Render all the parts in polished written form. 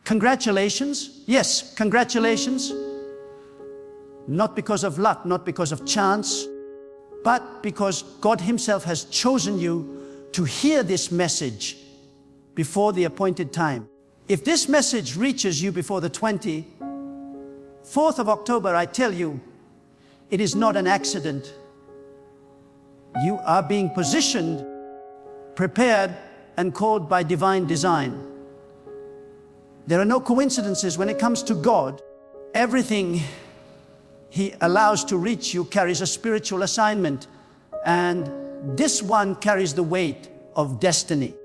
Congratulations. Yes, congratulations. Not because of luck, not because of chance, but because God Himself has chosen you to hear this message before the appointed time. If this message reaches you before the 24th of October, I tell you, it is not an accident. You are being positioned, prepared, and called by divine design. There are no coincidences when it comes to God. Everything He allows to reach you carries a spiritual assignment, and this one carries the weight of destiny.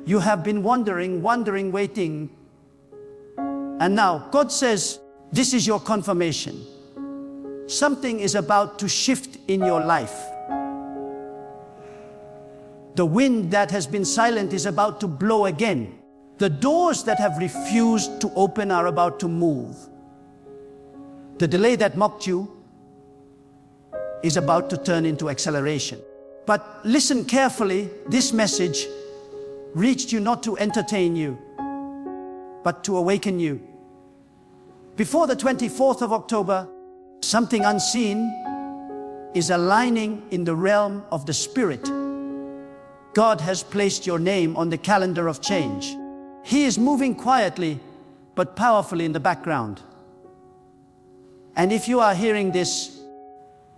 You have been wondering, waiting, and now God says, this is your confirmation. Something is about to shift in your life. The wind that has been silent is about to blow again. The doors that have refused to open are about to move. The delay that mocked you is about to turn into acceleration. But listen carefully, this message reached you not to entertain you, but to awaken you. Before the 24th of October, something unseen is aligning in the realm of the Spirit. God has placed your name on the calendar of change. He is moving quietly, but powerfully in the background. And if you are hearing this,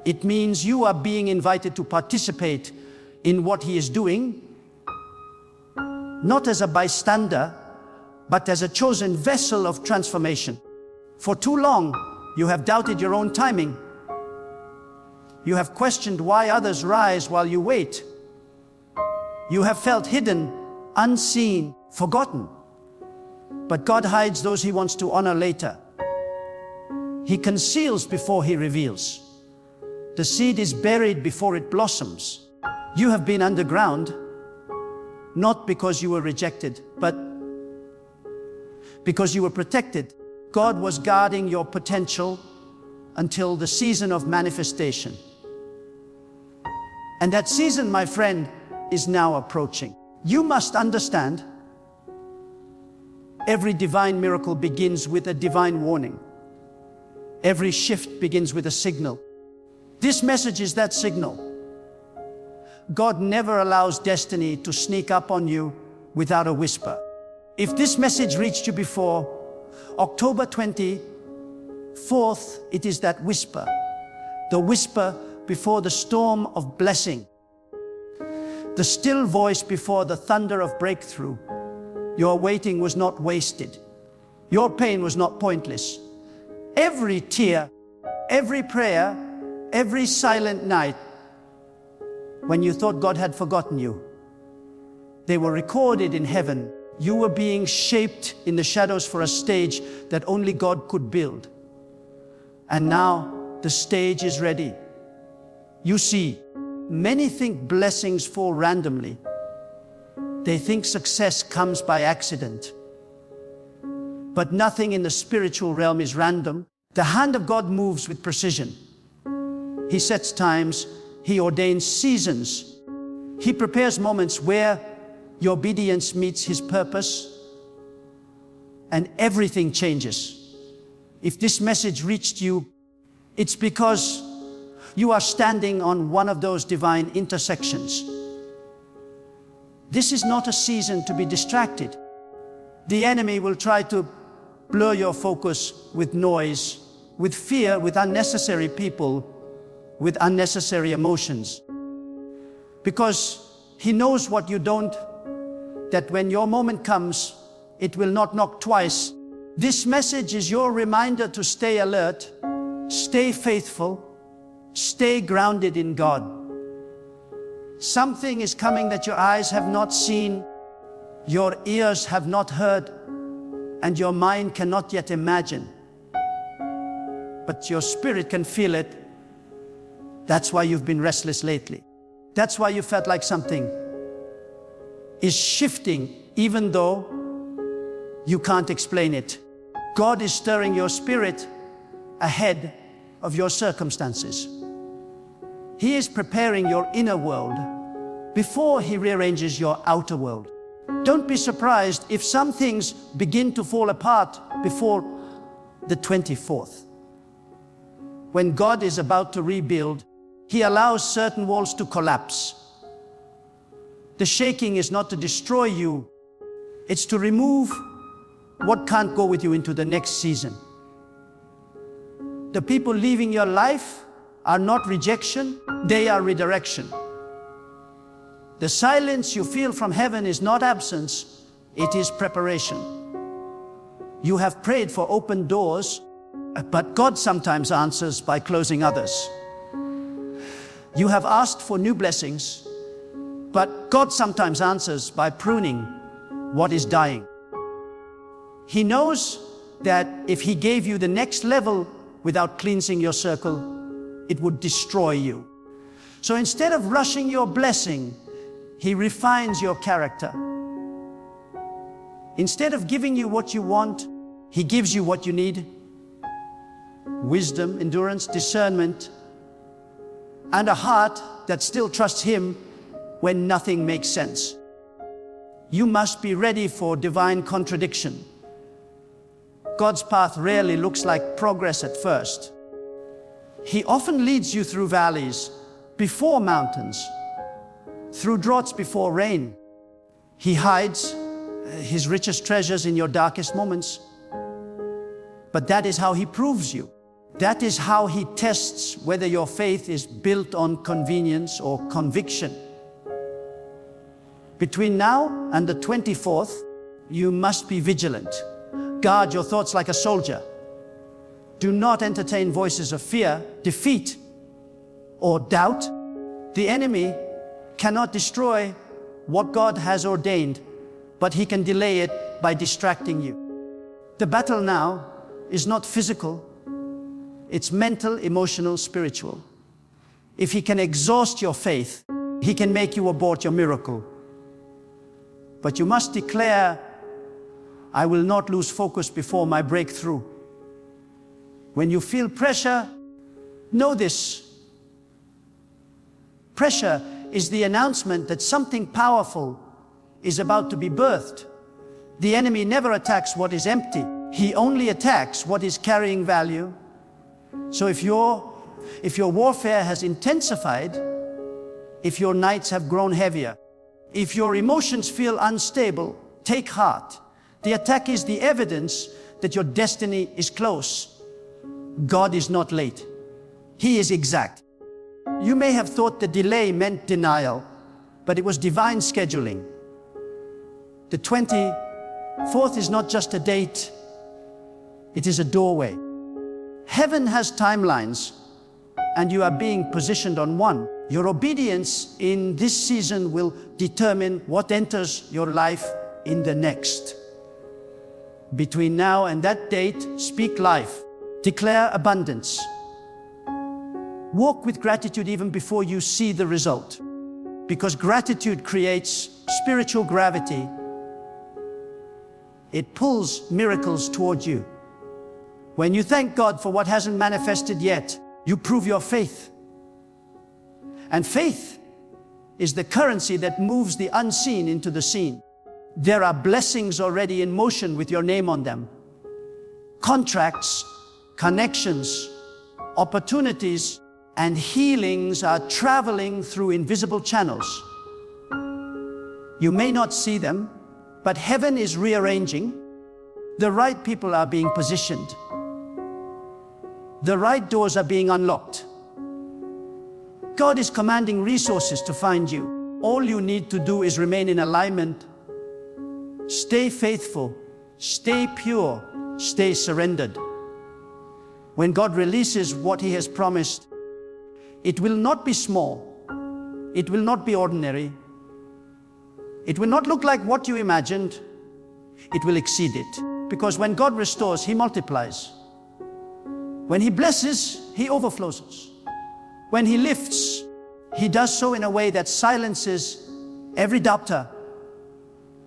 it means you are being invited to participate in what He is doing, not as a bystander, but as a chosen vessel of transformation. For too long, you have doubted your own timing. You have questioned why others rise while you wait. You have felt hidden, unseen, forgotten. But God hides those He wants to honor later. He conceals before He reveals. The seed is buried before it blossoms. You have been underground, not because you were rejected, but because you were protected. God was guarding your potential until the season of manifestation. And that season, my friend, is now approaching. You must understand, every divine miracle begins with a divine warning. Every shift begins with a signal. This message is that signal. God never allows destiny to sneak up on you without a whisper. If this message reached you before October 24th, it is that whisper. The whisper before the storm of blessing. The still voice before the thunder of breakthrough. Your waiting was not wasted. Your pain was not pointless. Every tear, every prayer, every silent night, when you thought God had forgotten you, they were recorded in heaven. You were being shaped in the shadows for a stage that only God could build. And now the stage is ready. You see, many think blessings fall randomly. They think success comes by accident. But nothing in the spiritual realm is random. The hand of God moves with precision. He sets times, He ordains seasons. He prepares moments where your obedience meets His purpose, and everything changes. If this message reached you, it's because you are standing on one of those divine intersections. This is not a season to be distracted. The enemy will try to blur your focus with noise, with fear, with unnecessary people, with unnecessary emotions. Because he knows what you don't, that when your moment comes, it will not knock twice. This message is your reminder to stay alert, stay faithful, stay grounded in God. Something is coming that your eyes have not seen, your ears have not heard, and your mind cannot yet imagine. But your spirit can feel it. That's why you've been restless lately. That's why you felt like something is shifting, even though you can't explain it. God is stirring your spirit ahead of your circumstances. He is preparing your inner world before He rearranges your outer world. Don't be surprised if some things begin to fall apart before the 24th. When God is about to rebuild, He allows certain walls to collapse. The shaking is not to destroy you, it's to remove what can't go with you into the next season. The people leaving your life are not rejection, they are redirection. The silence you feel from heaven is not absence, it is preparation. You have prayed for open doors, but God sometimes answers by closing others. You have asked for new blessings, but God sometimes answers by pruning what is dying. He knows that if He gave you the next level without cleansing your circle, it would destroy you. So instead of rushing your blessing, He refines your character. Instead of giving you what you want, He gives you what you need. Wisdom, endurance, discernment, and a heart that still trusts Him when nothing makes sense. You must be ready for divine contradiction. God's path rarely looks like progress at first. He often leads you through valleys before mountains, through droughts before rain. He hides His richest treasures in your darkest moments. But that is how He proves you. That is how He tests whether your faith is built on convenience or conviction. Between now and the 24th, you must be vigilant. Guard your thoughts like a soldier. Do not entertain voices of fear, defeat, or doubt. The enemy cannot destroy what God has ordained, but he can delay it by distracting you. The battle now is not physical, it's mental, emotional, spiritual. If he can exhaust your faith, he can make you abort your miracle. But you must declare, I will not lose focus before my breakthrough. When you feel pressure, know this. Pressure is the announcement that something powerful is about to be birthed. The enemy never attacks what is empty. He only attacks what is carrying value. So if your warfare has intensified, if your nights have grown heavier, if your emotions feel unstable, take heart. The attack is the evidence that your destiny is close. God is not late. He is exact. You may have thought the delay meant denial, but it was divine scheduling. The 24th is not just a date, it is a doorway. Heaven has timelines, and you are being positioned on one. Your obedience in this season will determine what enters your life in the next. Between now and that date, speak life. Declare abundance. Walk with gratitude even before you see the result. Because gratitude creates spiritual gravity. It pulls miracles toward you. When you thank God for what hasn't manifested yet, you prove your faith. And faith is the currency that moves the unseen into the seen. There are blessings already in motion with your name on them. Contracts, connections, opportunities, and healings are traveling through invisible channels. You may not see them, but heaven is rearranging. The right people are being positioned. The right doors are being unlocked. God is commanding resources to find you. All you need to do is remain in alignment. Stay faithful, stay pure, stay surrendered. When God releases what He has promised, it will not be small. It will not be ordinary. It will not look like what you imagined. It will exceed it. Because when God restores, He multiplies. When He blesses, He overflows. When He lifts, He does so in a way that silences every doubter.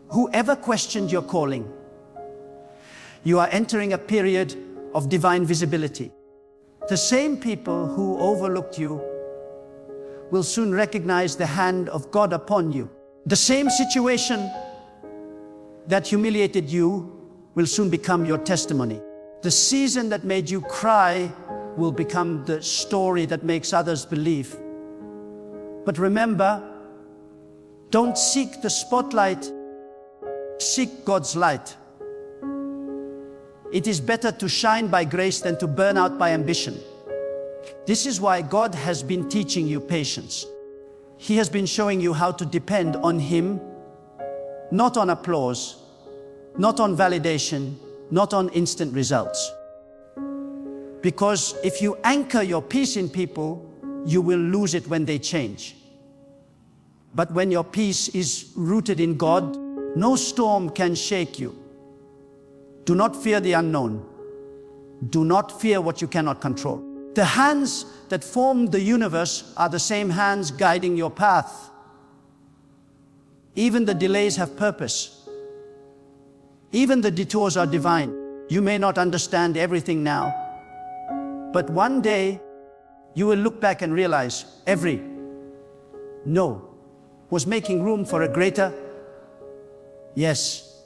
Whoever questioned your calling, you are entering a period of divine visibility. The same people who overlooked you will soon recognize the hand of God upon you. The same situation that humiliated you will soon become your testimony. The season that made you cry will become the story that makes others believe. But remember, don't seek the spotlight, seek God's light. It is better to shine by grace than to burn out by ambition. This is why God has been teaching you patience. He has been showing you how to depend on Him, not on applause, not on validation, not on instant results. Because if you anchor your peace in people, you will lose it when they change. But when your peace is rooted in God, no storm can shake you. Do not fear the unknown. Do not fear what you cannot control. The hands that form the universe are the same hands guiding your path. Even the delays have purpose. Even the detours are divine. You may not understand everything now, but one day you will look back and realize every no was making room for a greater yes.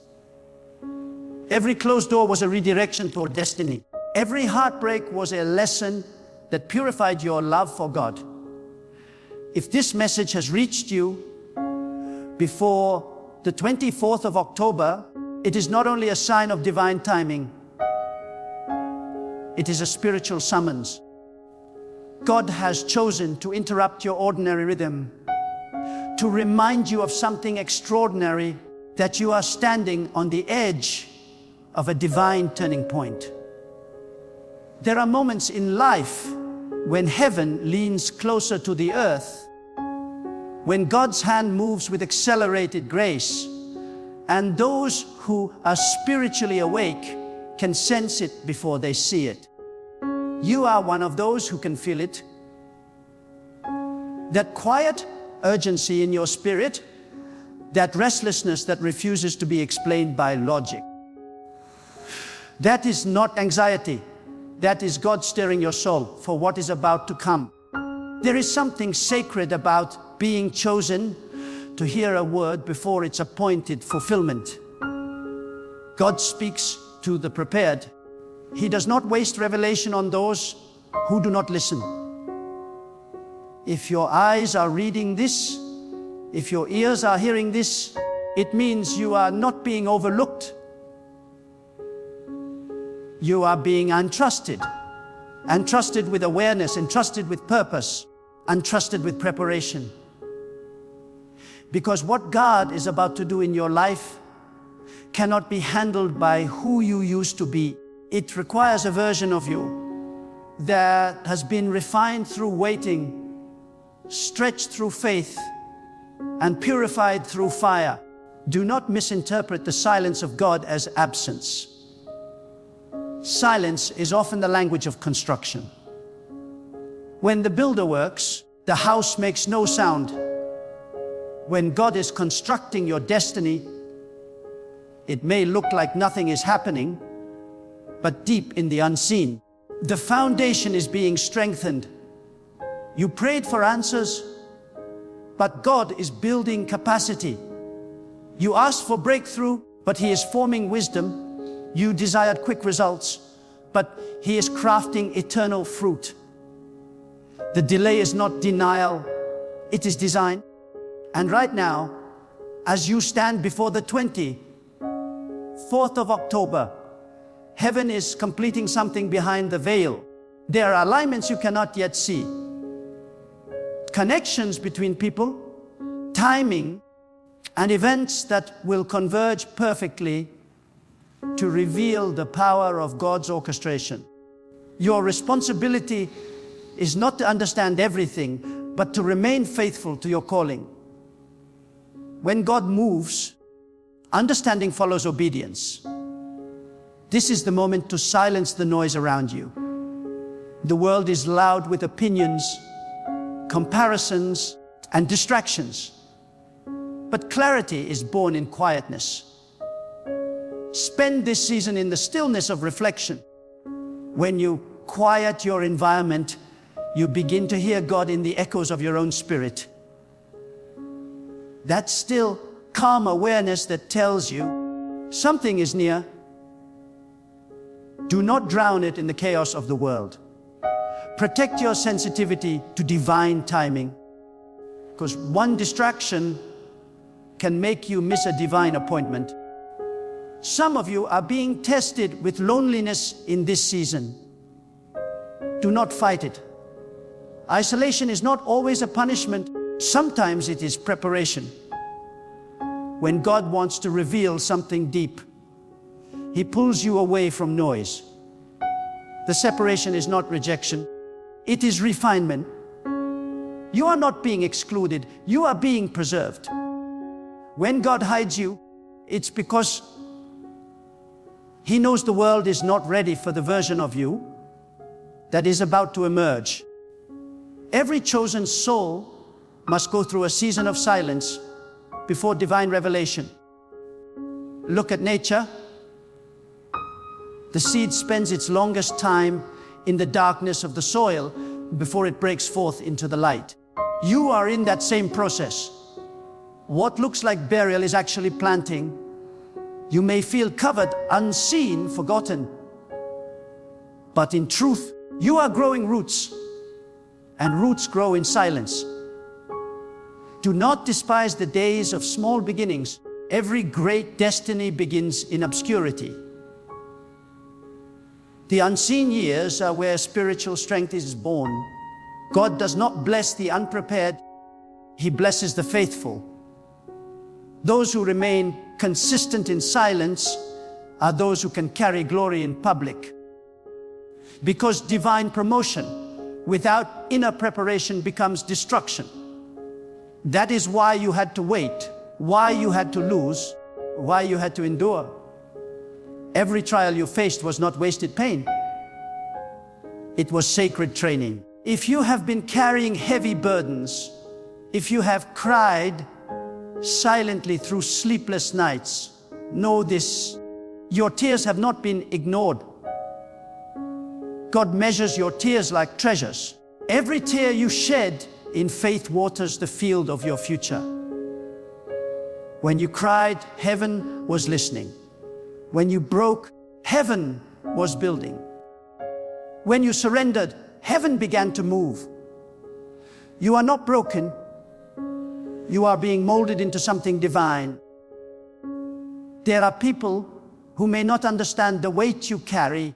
Every closed door was a redirection toward destiny. Every heartbreak was a lesson that purified your love for God. If this message has reached you before the 24th of October, it is not only a sign of divine timing, it is a spiritual summons. God has chosen to interrupt your ordinary rhythm, to remind you of something extraordinary, that you are standing on the edge of a divine turning point. There are moments in life when heaven leans closer to the earth, when God's hand moves with accelerated grace, and those who are spiritually awake can sense it before they see it. You are one of those who can feel it. That quiet urgency in your spirit, that restlessness that refuses to be explained by logic. That is not anxiety. That is God stirring your soul for what is about to come. There is something sacred about being chosen to hear a word before its appointed fulfillment. God speaks to the prepared. He does not waste revelation on those who do not listen. If your eyes are reading this, if your ears are hearing this, it means you are not being overlooked. You are being untrusted. Untrusted with awareness, entrusted with purpose, untrusted with preparation. Because what God is about to do in your life cannot be handled by who you used to be. It requires a version of you that has been refined through waiting, stretched through faith, and purified through fire. Do not misinterpret the silence of God as absence. Silence is often the language of construction. When the builder works, the house makes no sound. When God is constructing your destiny, it may look like nothing is happening, but deep in the unseen, the foundation is being strengthened. You prayed for answers, but God is building capacity. You asked for breakthrough, but He is forming wisdom. You desired quick results, but He is crafting eternal fruit. The delay is not denial, it is design. And right now, as you stand before the 24th of October, heaven is completing something behind the veil. There are alignments you cannot yet see. Connections between people, timing, and events that will converge perfectly to reveal the power of God's orchestration. Your responsibility is not to understand everything, but to remain faithful to your calling. When God moves, understanding follows obedience. This is the moment to silence the noise around you. The world is loud with opinions, comparisons, and distractions. But clarity is born in quietness. Spend this season in the stillness of reflection. When you quiet your environment, you begin to hear God in the echoes of your own spirit. That still, calm awareness that tells you something is near. Do not drown it in the chaos of the world. Protect your sensitivity to divine timing, because one distraction can make you miss a divine appointment. Some of you are being tested with loneliness in this season. Do not fight it. Isolation is not always a punishment. Sometimes it is preparation. When God wants to reveal something deep, He pulls you away from noise. The separation is not rejection. It is refinement. You are not being excluded. You are being preserved. When God hides you, it's because He knows the world is not ready for the version of you that is about to emerge. Every chosen soul must go through a season of silence before divine revelation. Look at nature. The seed spends its longest time in the darkness of the soil before it breaks forth into the light. You are in that same process. What looks like burial is actually planting. You may feel covered, unseen, forgotten. But in truth, you are growing roots, and roots grow in silence. Do not despise the days of small beginnings. Every great destiny begins in obscurity. The unseen years are where spiritual strength is born. God does not bless the unprepared. He blesses the faithful. Those who remain consistent in silence are those who can carry glory in public. Because divine promotion without inner preparation becomes destruction. That is why you had to wait, why you had to lose, why you had to endure. Every trial you faced was not wasted pain. It was sacred training. If you have been carrying heavy burdens, if you have cried silently through sleepless nights, know this: your tears have not been ignored. God measures your tears like treasures. Every tear you shed in faith waters the field of your future. When you cried, heaven was listening. When you broke, heaven was building. When you surrendered, heaven began to move. You are not broken. You are being molded into something divine. There are people who may not understand the weight you carry,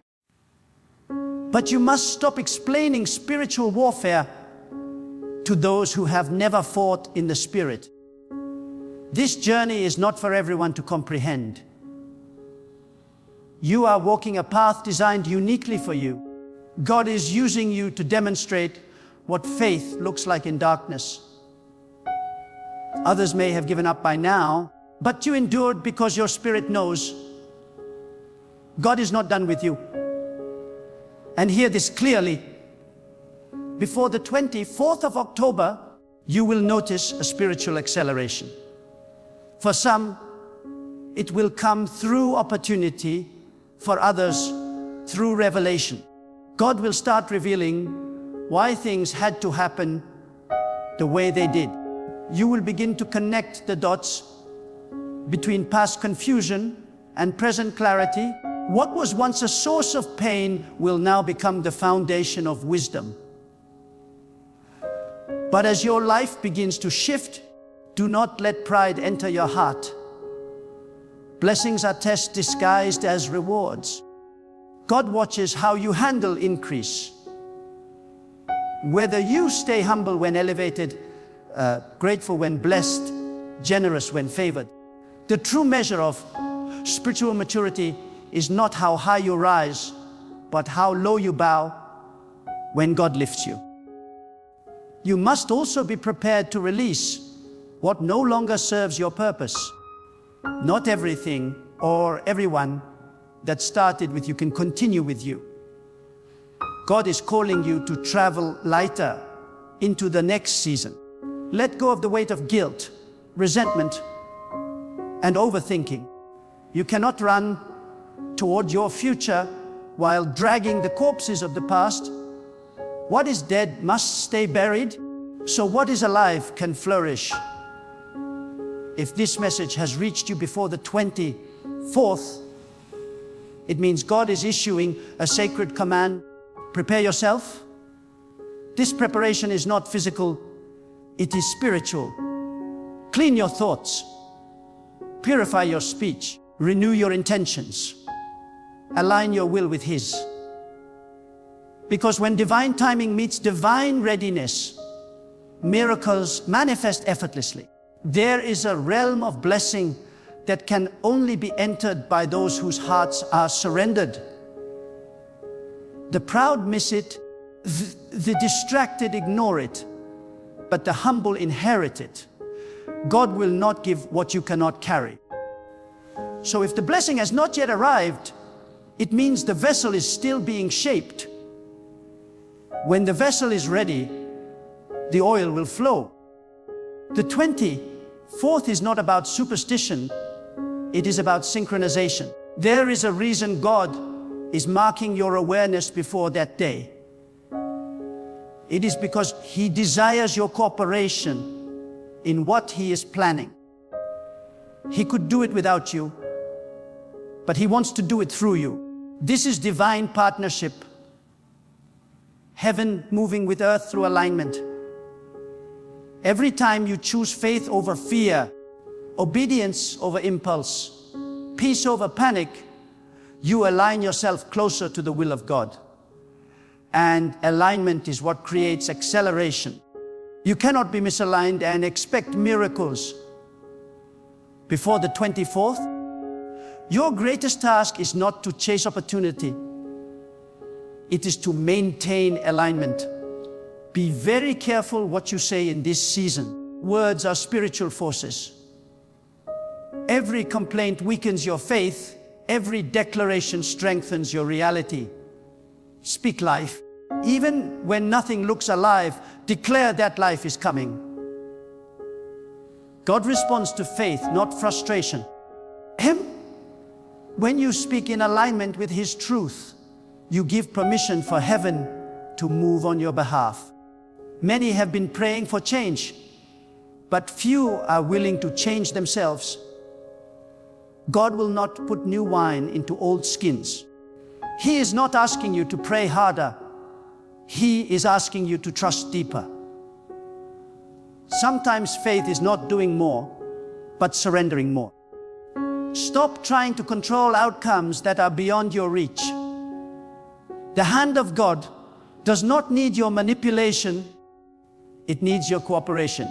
but you must stop explaining spiritual warfare to those who have never fought in the spirit. This journey is not for everyone to comprehend. You are walking a path designed uniquely for you. God is using you to demonstrate what faith looks like in darkness. Others may have given up by now, but you endured because your spirit knows God is not done with you. And hear this clearly. Before the 24th of October, you will notice a spiritual acceleration. For some, it will come through opportunity. For others, through revelation. God will start revealing why things had to happen the way they did. You will begin to connect the dots between past confusion and present clarity. What was once a source of pain will now become the foundation of wisdom. But as your life begins to shift, do not let pride enter your heart. Blessings are tests disguised as rewards. God watches how you handle increase. Whether you stay humble when elevated, grateful when blessed, generous when favored. The true measure of spiritual maturity is not how high you rise, but how low you bow when God lifts you. You must also be prepared to release what no longer serves your purpose. Not everything or everyone that started with you can continue with you. God is calling you to travel lighter into the next season. Let go of the weight of guilt, resentment, and overthinking. You cannot run toward your future while dragging the corpses of the past. What is dead must stay buried, so what is alive can flourish. If this message has reached you before the 24th, it means God is issuing a sacred command. Prepare yourself. This preparation is not physical, it is spiritual. Clean your thoughts, purify your speech, renew your intentions, align your will with His. Because when divine timing meets divine readiness, miracles manifest effortlessly. There is a realm of blessing that can only be entered by those whose hearts are surrendered. The proud miss it, the distracted ignore it, but the humble inherit it. God will not give what you cannot carry. So if the blessing has not yet arrived, it means the vessel is still being shaped. When the vessel is ready, the oil will flow. The 24th is not about superstition, it is about synchronization. There is a reason God is marking your awareness before that day. It is because He desires your cooperation in what He is planning. He could do it without you, but He wants to do it through you. This is divine partnership. Heaven moving with earth through alignment. Every time you choose faith over fear, obedience over impulse, peace over panic, you align yourself closer to the will of God. And alignment is what creates acceleration. You cannot be misaligned and expect miracles before the 24th. Your greatest task is not to chase opportunity. It is to maintain alignment. Be very careful what you say in this season. Words are spiritual forces. Every complaint weakens your faith. Every declaration strengthens your reality. Speak life. Even when nothing looks alive, declare that life is coming. God responds to faith, not frustration. When you speak in alignment with His truth, you give permission for heaven to move on your behalf. Many have been praying for change, but few are willing to change themselves. God will not put new wine into old skins. He is not asking you to pray harder. He is asking you to trust deeper. Sometimes faith is not doing more, but surrendering more. Stop trying to control outcomes that are beyond your reach. The hand of God does not need your manipulation, it needs your cooperation.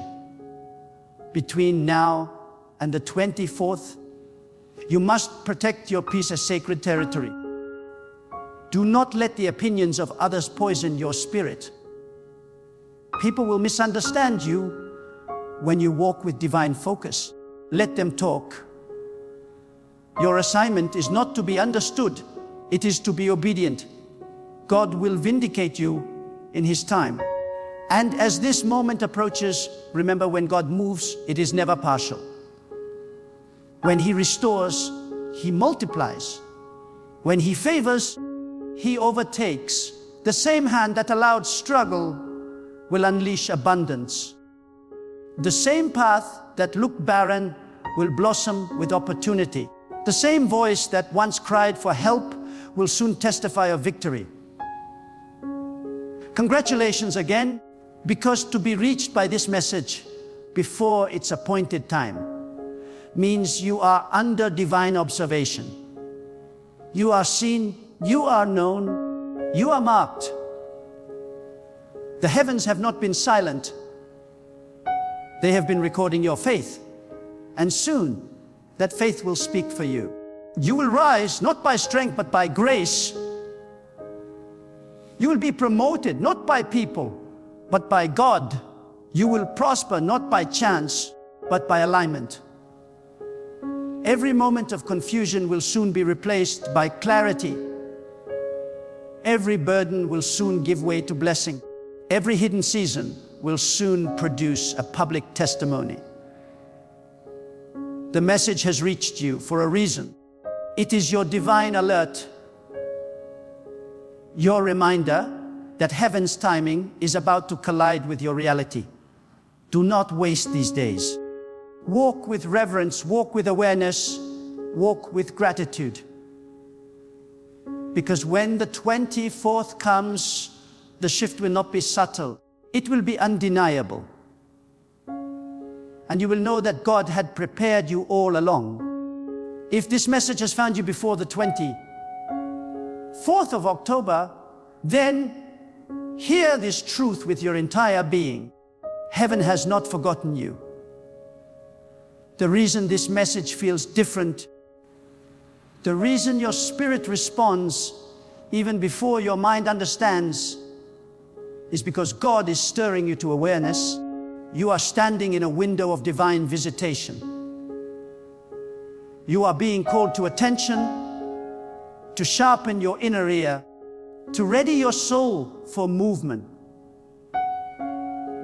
Between now and the 24th, you must protect your peace as sacred territory. Do not let the opinions of others poison your spirit. People will misunderstand you when you walk with divine focus. Let them talk. Your assignment is not to be understood, it is to be obedient. God will vindicate you in His time. And as this moment approaches, remember, when God moves, it is never partial. When He restores, He multiplies. When He favors, He overtakes. The same hand that allowed struggle will unleash abundance. The same path that looked barren will blossom with opportunity. The same voice that once cried for help will soon testify of victory. Congratulations again, because to be reached by this message before its appointed time means you are under divine observation. You are seen, you are known, you are marked. The heavens have not been silent. They have been recording your faith. And soon, that faith will speak for you. You will rise not by strength, but by grace. You will be promoted not by people, but by God. You will prosper not by chance, but by alignment. Every moment of confusion will soon be replaced by clarity. Every burden will soon give way to blessing. Every hidden season will soon produce a public testimony. The message has reached you for a reason. It is your divine alert, your reminder, that heaven's timing is about to collide with your reality. Do not waste these days. Walk with reverence, walk with awareness, walk with gratitude. Because when the 24th comes, the shift will not be subtle. It will be undeniable. And you will know that God had prepared you all along. If this message has found you before the 24th of October, then hear this truth with your entire being. Heaven has not forgotten you. The reason this message feels different, the reason your spirit responds even before your mind understands, is because God is stirring you to awareness. You are standing in a window of divine visitation. You are being called to attention, to sharpen your inner ear, to ready your soul for movement.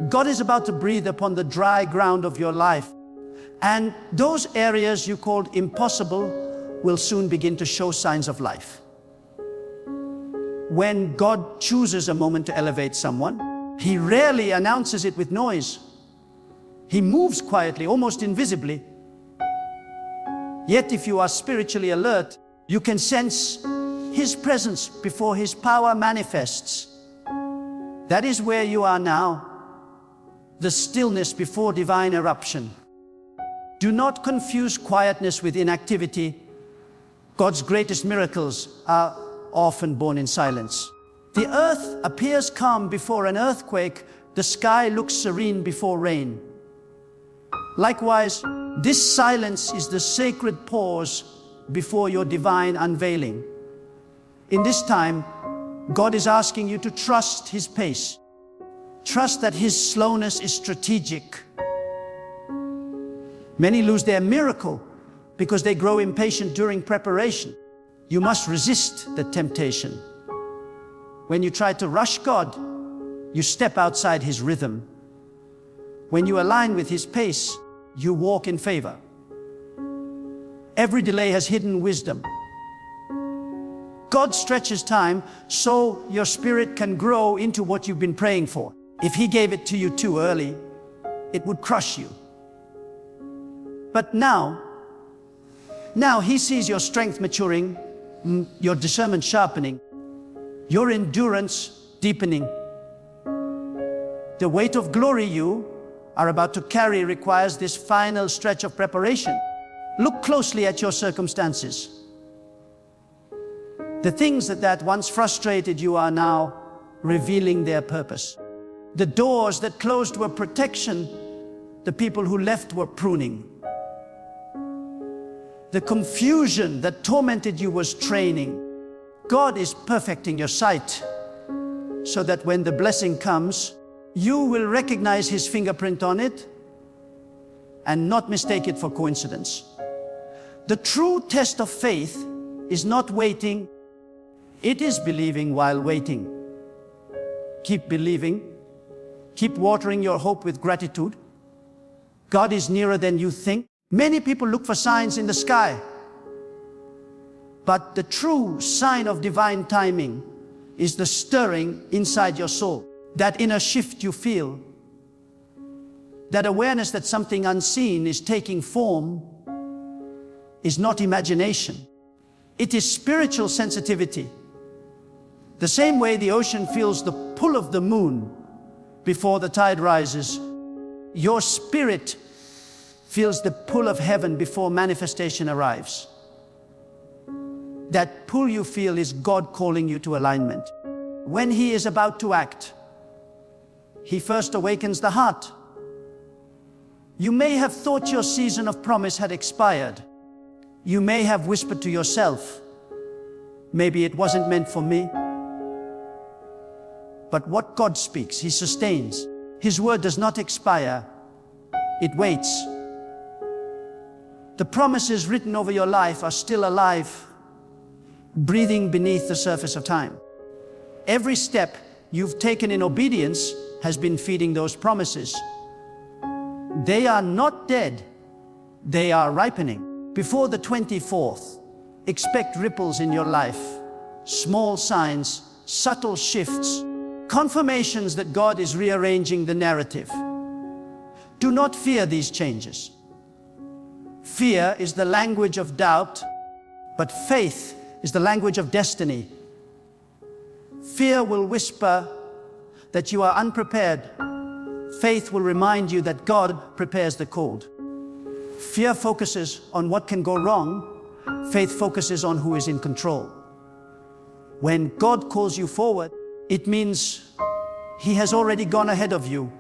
God is about to breathe upon the dry ground of your life, and those areas you called impossible will soon begin to show signs of life. When God chooses a moment to elevate someone, He rarely announces it with noise. He moves quietly, almost invisibly. Yet if you are spiritually alert, you can sense His presence before His power manifests. That is where you are now, the stillness before divine eruption. Do not confuse quietness with inactivity. God's greatest miracles are often born in silence. The earth appears calm before an earthquake. The sky looks serene before rain. Likewise, this silence is the sacred pause before your divine unveiling. In this time, God is asking you to trust His pace. Trust that His slowness is strategic. Many lose their miracle because they grow impatient during preparation. You must resist the temptation. When you try to rush God, you step outside His rhythm. When you align with His pace, you walk in favor. Every delay has hidden wisdom. God stretches time so your spirit can grow into what you've been praying for. If He gave it to you too early, it would crush you. But now He sees your strength maturing, your discernment sharpening, your endurance deepening. The weight of glory you are about to carry requires this final stretch of preparation. Look closely at your circumstances. The things that once frustrated you are now revealing their purpose. The doors that closed were protection. The people who left were pruning. The confusion that tormented you was training. God is perfecting your sight so that when the blessing comes, you will recognize His fingerprint on it and not mistake it for coincidence. The true test of faith is not waiting, it is believing while waiting. Keep believing, keep watering your hope with gratitude. God is nearer than you think. Many people look for signs in the sky, but the true sign of divine timing is the stirring inside your soul. That inner shift you feel, that awareness that something unseen is taking form, is not imagination. It is spiritual sensitivity. The same way the ocean feels the pull of the moon before the tide rises, your spirit feels the pull of heaven before manifestation arrives. That pull you feel is God calling you to alignment. When He is about to act, He first awakens the heart. You may have thought your season of promise had expired. You may have whispered to yourself, maybe it wasn't meant for me. But what God speaks, He sustains. His word does not expire. It waits. The promises written over your life are still alive, breathing beneath the surface of time. Every step you've taken in obedience has been feeding those promises. They are not dead, they are ripening. Before the 24th, expect ripples in your life, small signs, subtle shifts, confirmations that God is rearranging the narrative. Do not fear these changes. Fear is the language of doubt, but faith is the language of destiny. Fear will whisper that you are unprepared. Faith will remind you that God prepares the cold. Fear focuses on what can go wrong. Faith focuses on who is in control. When God calls you forward, it means He has already gone ahead of you.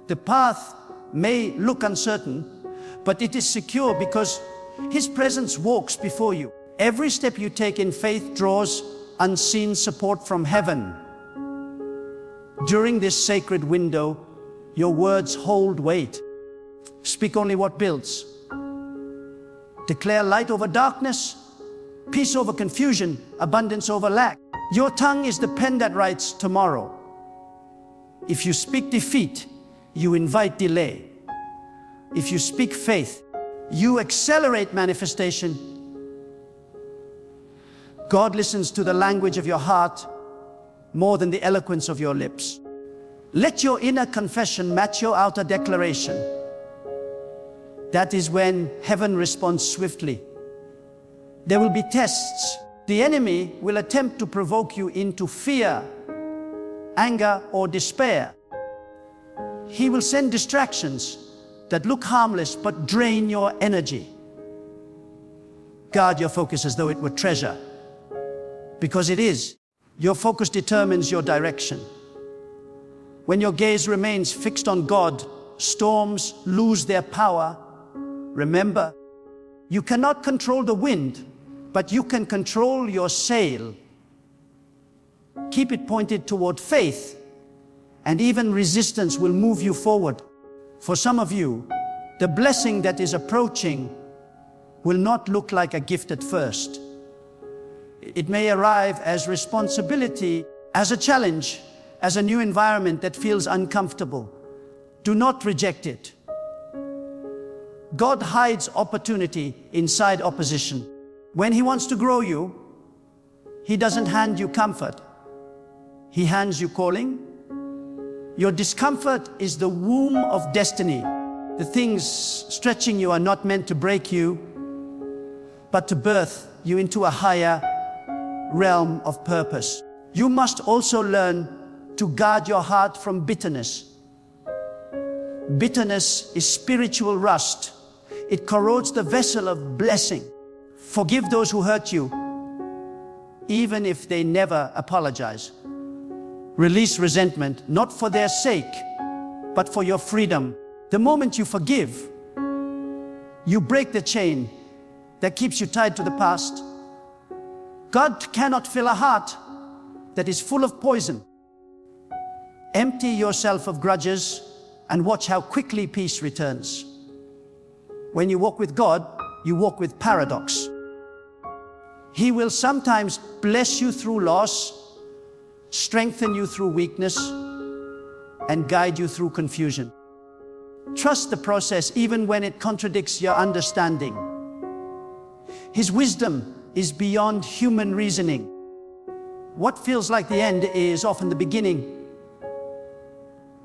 The path may look uncertain, but it is secure because His presence walks before you. Every step you take in faith draws unseen support from heaven. During this sacred window, your words hold weight. Speak only what builds. Declare light over darkness, peace over confusion, abundance over lack. Your tongue is the pen that writes tomorrow. If you speak defeat, you invite delay. If you speak faith, you accelerate manifestation. God listens to the language of your heart more than the eloquence of your lips. Let your inner confession match your outer declaration. That is when heaven responds swiftly. There will be tests. The enemy will attempt to provoke you into fear, anger, or despair. He will send distractions that look harmless but drain your energy. Guard your focus as though it were treasure, because it is. Your focus determines your direction. When your gaze remains fixed on God, storms lose their power. Remember, you cannot control the wind, but you can control your sail. Keep it pointed toward faith, and even resistance will move you forward. For some of you, the blessing that is approaching will not look like a gift at first. It may arrive as responsibility, as a challenge, as a new environment that feels uncomfortable. Do not reject it. God hides opportunity inside opposition. When He wants to grow you, He doesn't hand you comfort. He hands you calling. Your discomfort is the womb of destiny. The things stretching you are not meant to break you, but to birth you into a higher realm of purpose. You must also learn to guard your heart from bitterness. Bitterness is spiritual rust. It corrodes the vessel of blessing. Forgive those who hurt you, even if they never apologize. Release resentment, not for their sake, but for your freedom. The moment you forgive, you break the chain that keeps you tied to the past. God cannot fill a heart that is full of poison. Empty yourself of grudges and watch how quickly peace returns. When you walk with God, you walk with paradox. He will sometimes bless you through loss, strengthen you through weakness, and guide you through confusion. Trust the process even when it contradicts your understanding. His wisdom is beyond human reasoning. What feels like the end is often the beginning.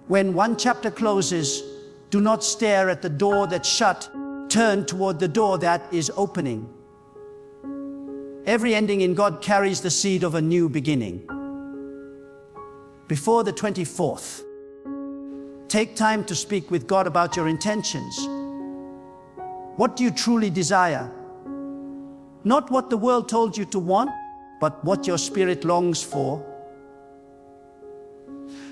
When one chapter closes, do not stare at the door that's shut. Turn toward the door that is opening. Every ending in God carries the seed of a new beginning. Before the 24th, take time to speak with God about your intentions. What do you truly desire? Not what the world told you to want, but what your spirit longs for.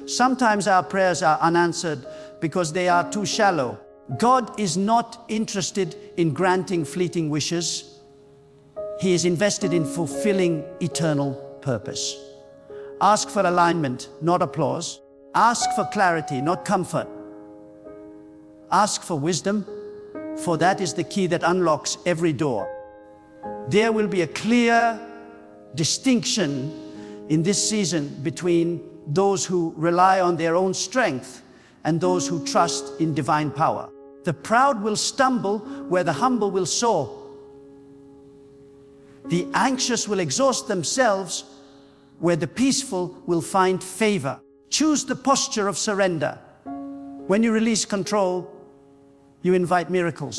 Sometimes our prayers are unanswered because they are too shallow. God is not interested in granting fleeting wishes. He is invested in fulfilling eternal purpose. Ask for alignment, not applause. Ask for clarity, not comfort. Ask for wisdom, for that is the key that unlocks every door. There will be a clear distinction in this season between those who rely on their own strength and those who trust in divine power. The proud will stumble where the humble will soar. The anxious will exhaust themselves where the peaceful will find favor. Choose the posture of surrender. When you release control, you invite miracles.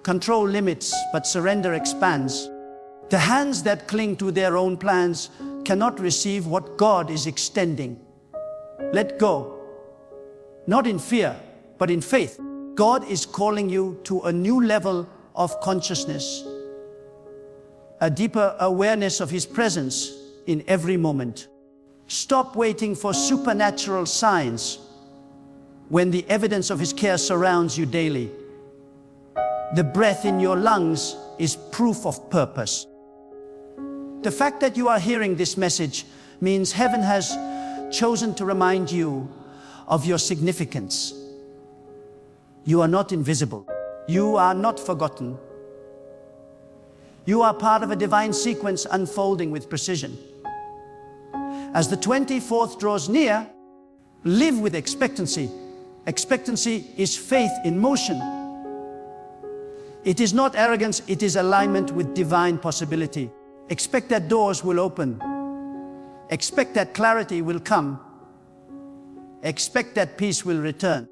Control limits, but surrender expands. The hands that cling to their own plans cannot receive what God is extending. Let go, not in fear, but in faith. God is calling you to a new level of consciousness, a deeper awareness of His presence in every moment. Stop waiting for supernatural signs when the evidence of His care surrounds you daily. The breath in your lungs is proof of purpose. The fact that you are hearing this message means heaven has chosen to remind you of your significance. You are not invisible. You are not forgotten. You are part of a divine sequence unfolding with precision. As the 24th draws near, live with expectancy. Expectancy is faith in motion. It is not arrogance, it is alignment with divine possibility. Expect that doors will open. Expect that clarity will come. Expect that peace will return.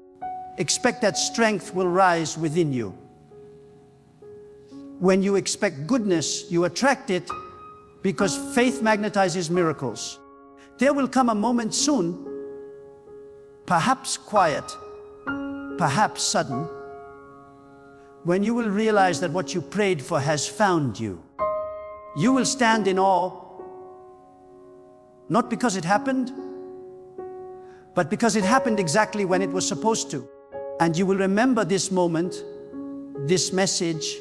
Expect that strength will rise within you. When you expect goodness, you attract it because faith magnetizes miracles. There will come a moment soon, perhaps quiet, perhaps sudden, when you will realize that what you prayed for has found you. You will stand in awe, not because it happened, but because it happened exactly when it was supposed to. And you will remember this moment, this message,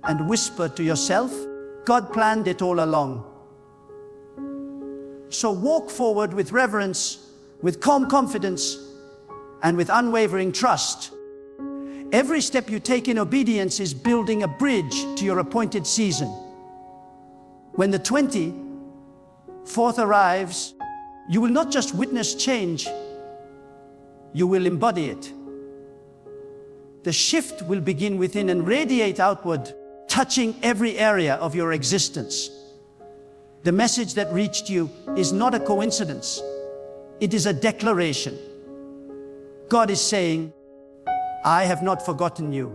and whisper to yourself, God planned it all along. So walk forward with reverence, with calm confidence, and with unwavering trust. Every step you take in obedience is building a bridge to your appointed season. When the 24th arrives, you will not just witness change, you will embody it. The shift will begin within and radiate outward, touching every area of your existence. The message that reached you is not a coincidence. It is a declaration. God is saying, I have not forgotten you.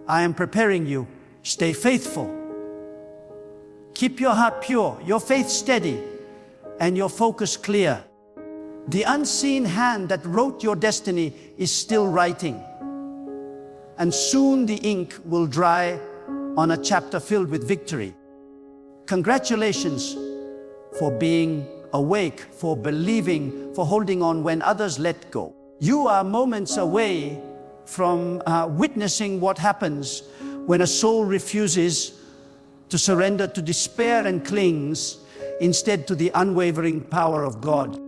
I am preparing you. Stay faithful. Keep your heart pure, your faith steady, and your focus clear. The unseen hand that wrote your destiny is still writing. And soon the ink will dry on a chapter filled with victory. Congratulations for being awake, for believing, for holding on when others let go. You are moments away from witnessing what happens when a soul refuses to surrender to despair and clings instead to the unwavering power of God.